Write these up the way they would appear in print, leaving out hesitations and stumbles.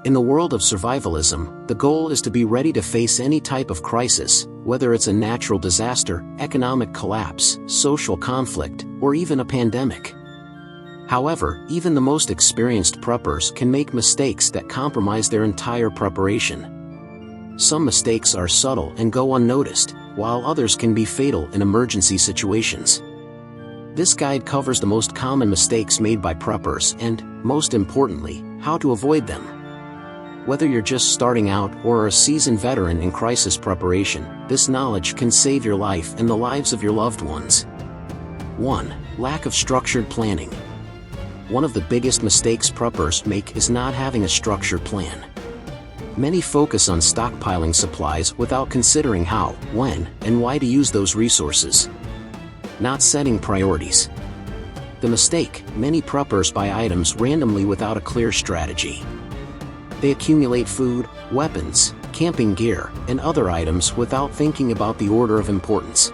In the world of survivalism, the goal is to be ready to face any type of crisis, whether it's a natural disaster, economic collapse, social conflict, or even a pandemic. However, even the most experienced preppers can make mistakes that compromise their entire preparation. Some mistakes are subtle and go unnoticed, while others can be fatal in emergency situations. This guide covers the most common mistakes made by preppers and, most importantly, how to avoid them. Whether you're just starting out or are a seasoned veteran in crisis preparation, this knowledge can save your life and the lives of your loved ones. 1. Lack of structured planning. One of the biggest mistakes preppers make is not having a structured plan. Many focus on stockpiling supplies without considering how, when, and why to use those resources. Not setting priorities. The mistake: many preppers buy items randomly without a clear strategy. They accumulate food, weapons, camping gear, and other items without thinking about the order of importance.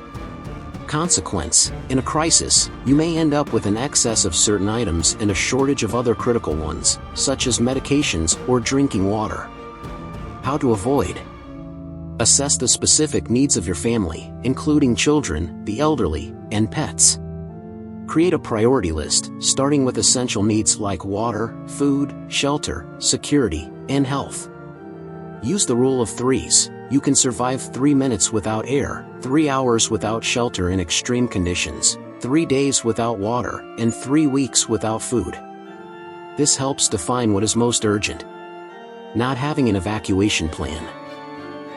Consequence: in a crisis, you may end up with an excess of certain items and a shortage of other critical ones, such as medications or drinking water. How to avoid. Assess the specific needs of your family, including children, the elderly, and pets. Create a priority list, starting with essential needs like water, food, shelter, security, and health. Use the rule of threes. You can survive 3 minutes without air, 3 hours without shelter in extreme conditions, 3 days without water, and 3 weeks without food. This helps define what is most urgent. Not having an evacuation plan.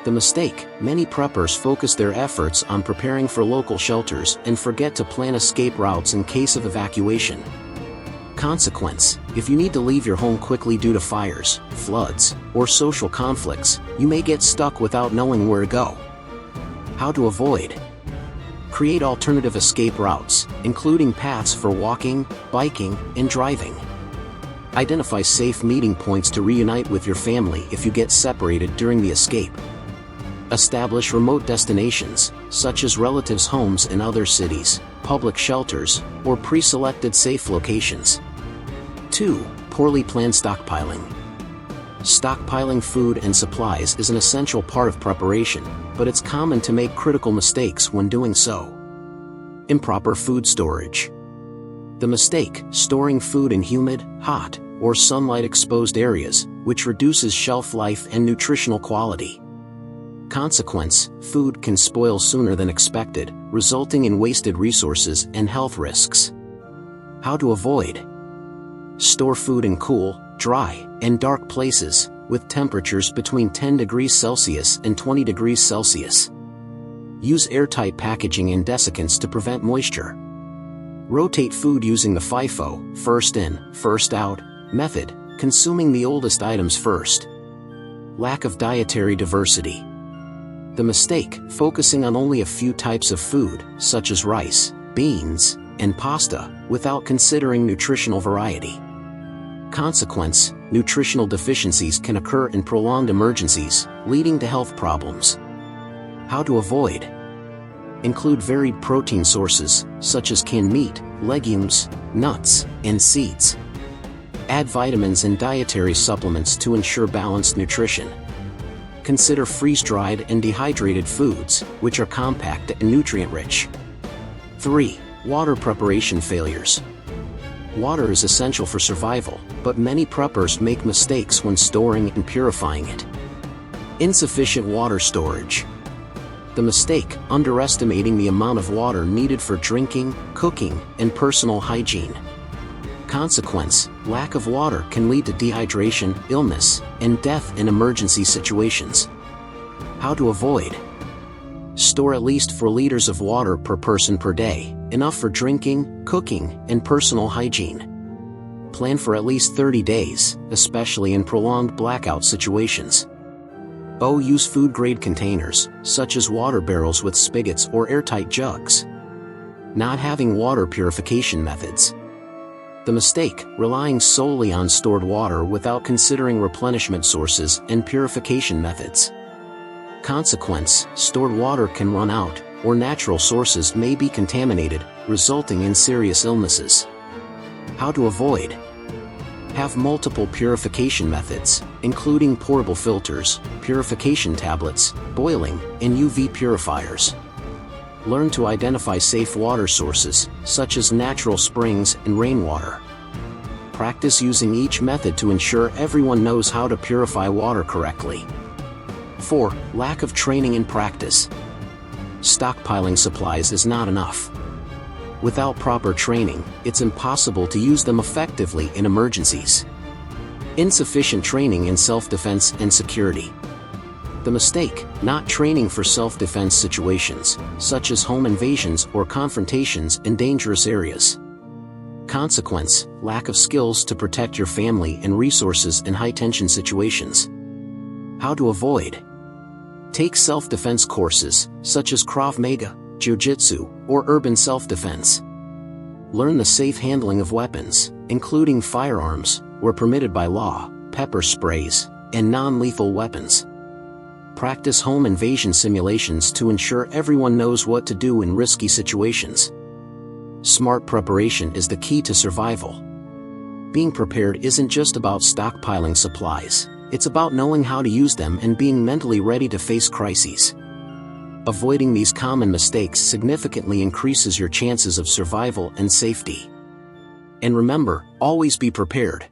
The mistake: many preppers focus their efforts on preparing for local shelters and forget to plan escape routes in case of evacuation. Consequence: if you need to leave your home quickly due to fires, floods, or social conflicts, you may get stuck without knowing where to go. How to avoid. Create alternative escape routes, including paths for walking, biking, and driving. Identify safe meeting points to reunite with your family if you get separated during the escape. Establish remote destinations, such as relatives' homes in other cities, public shelters, or pre-selected safe locations. 2. Poorly planned stockpiling. Stockpiling food and supplies is an essential part of preparation, but it's common to make critical mistakes when doing so. Improper food storage. The mistake: storing food in humid, hot, or sunlight-exposed areas, which reduces shelf life and nutritional quality. Consequence: food can spoil sooner than expected, resulting in wasted resources and health risks. How to avoid. Store food in cool, dry, and dark places, with temperatures between 10 degrees Celsius and 20 degrees Celsius. Use airtight packaging and desiccants to prevent moisture. Rotate food using the FIFO, first in, first out, method, consuming the oldest items first. Lack of dietary diversity. The mistake: focusing on only a few types of food, such as rice, beans, and pasta, without considering nutritional variety. Consequence: nutritional deficiencies can occur in prolonged emergencies, leading to health problems. How to avoid. Include varied protein sources, such as canned meat, legumes, nuts, and seeds. Add vitamins and dietary supplements to ensure balanced nutrition. Consider freeze-dried and dehydrated foods, which are compact and nutrient-rich. 3. Water preparation failures. Water is essential for survival, but many preppers make mistakes when storing and purifying it. Insufficient water storage. The mistake: underestimating the amount of water needed for drinking, cooking, and personal hygiene. Consequence: lack of water can lead to dehydration, illness, and death in emergency situations. How to avoid. Store at least 4 liters of water per person per day, enough for drinking, cooking, and personal hygiene. Plan for at least 30 days, especially in prolonged blackout situations. Use food-grade containers, such as water barrels with spigots or airtight jugs. Not having water purification methods. The mistake: relying solely on stored water without considering replenishment sources and purification methods. Consequence: stored water can run out, or natural sources may be contaminated, resulting in serious illnesses. How to avoid. Have multiple purification methods, including portable filters, purification tablets, boiling, and UV purifiers. Learn to identify safe water sources, such as natural springs and rainwater. Practice using each method to ensure everyone knows how to purify water correctly. 4. Lack of training and practice. Stockpiling supplies is not enough. Without proper training, it's impossible to use them effectively in emergencies. Insufficient training in self-defense and security. The mistake: not training for self-defense situations, such as home invasions or confrontations in dangerous areas. Consequence: lack of skills to protect your family and resources in high-tension situations. How to avoid? Take self-defense courses, such as Krav Maga, Jiu-Jitsu, or urban self-defense. Learn the safe handling of weapons, including firearms, where permitted by law, pepper sprays, and non-lethal weapons. Practice home invasion simulations to ensure everyone knows what to do in risky situations. Smart preparation is the key to survival. Being prepared isn't just about stockpiling supplies, it's about knowing how to use them and being mentally ready to face crises. Avoiding these common mistakes significantly increases your chances of survival and safety. And remember, always be prepared.